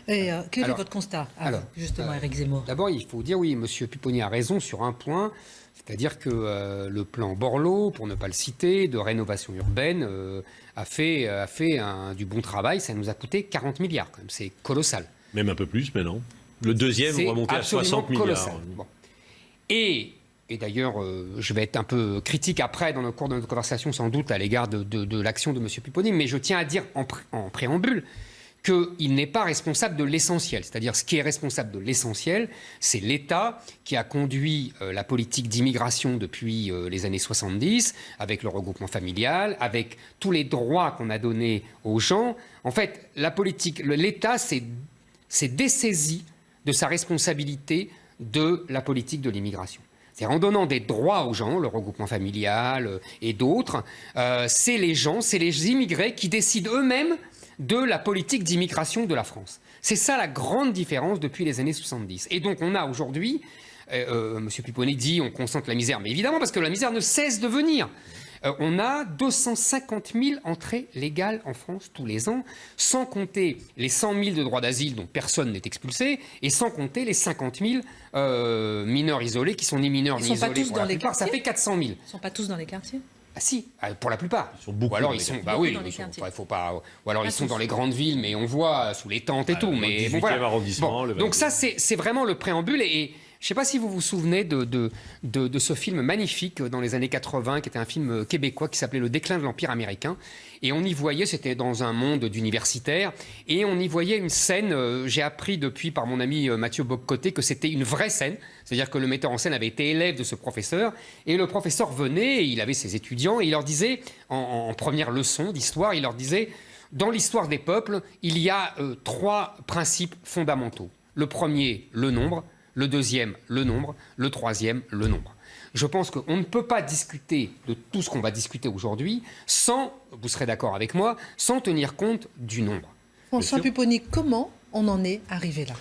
Et quel est votre constat, justement, Éric Zemmour? D'abord, il faut dire, oui, M. Pupponi a raison sur un point, c'est-à-dire que le plan Borloo, pour ne pas le citer, de rénovation urbaine, a fait du bon travail. Ça nous a coûté 40 milliards, quand même. C'est colossal. Même un peu plus, mais non. Le deuxième, on va monter à 60 milliards. Bon. Et d'ailleurs, je vais être un peu critique après, dans le cours de notre conversation, sans doute, à l'égard de l'action de M. Pupponi, mais je tiens à dire en préambule qu'il n'est pas responsable de l'essentiel. C'est-à-dire, ce qui est responsable de l'essentiel, c'est l'État qui a conduit la politique d'immigration depuis les années 70, avec le regroupement familial, avec tous les droits qu'on a donnés aux gens. En fait, l'État s'est dessaisi de sa responsabilité de la politique de l'immigration. C'est-à-dire en donnant des droits aux gens, le regroupement familial et d'autres, c'est les gens, c'est les immigrés qui décident eux-mêmes de la politique d'immigration de la France. C'est ça la grande différence depuis les années 70. Et donc on a aujourd'hui, M. Pupponi dit on concentre la misère, mais évidemment parce que la misère ne cesse de venir. On a 250 000 entrées légales en France tous les ans, sans compter les 100 000 de droits d'asile dont personne n'est expulsé, et sans compter les 50 000 mineurs isolés qui sont ni mineurs ni isolés. Ils ne sont pas tous dans les quartiers. Ça fait 400 000. Ils ne sont pas tous dans les quartiers? Ah si, pour la plupart. Ils sont beaucoup. Ou alors ils sont, bah oui, faut pas. Ou alors ils sont dans les grandes villes, mais on voit sous les tentes et tout. Mais bon, voilà. Arrondissement. Bon, donc ça, c'est vraiment le préambule. Et je ne sais pas si vous vous souvenez de ce film magnifique dans les années 80, qui était un film québécois qui s'appelait Le déclin de l'Empire américain. Et on y voyait, c'était dans un monde d'universitaires, et on y voyait une scène, j'ai appris depuis par mon ami Mathieu Boccoté que c'était une vraie scène, c'est-à-dire que le metteur en scène avait été élève de ce professeur, et le professeur venait, et il avait ses étudiants, et il leur disait, en première leçon d'histoire, il leur disait, dans l'histoire des peuples, il y a 3 principes fondamentaux. Le premier, le nombre. Le deuxième, le nombre. Le troisième, le nombre. Je pense qu'on ne peut pas discuter de tout ce qu'on va discuter aujourd'hui sans, vous serez d'accord avec moi, sans tenir compte du nombre. François Pupponi, comment on en est arrivé là?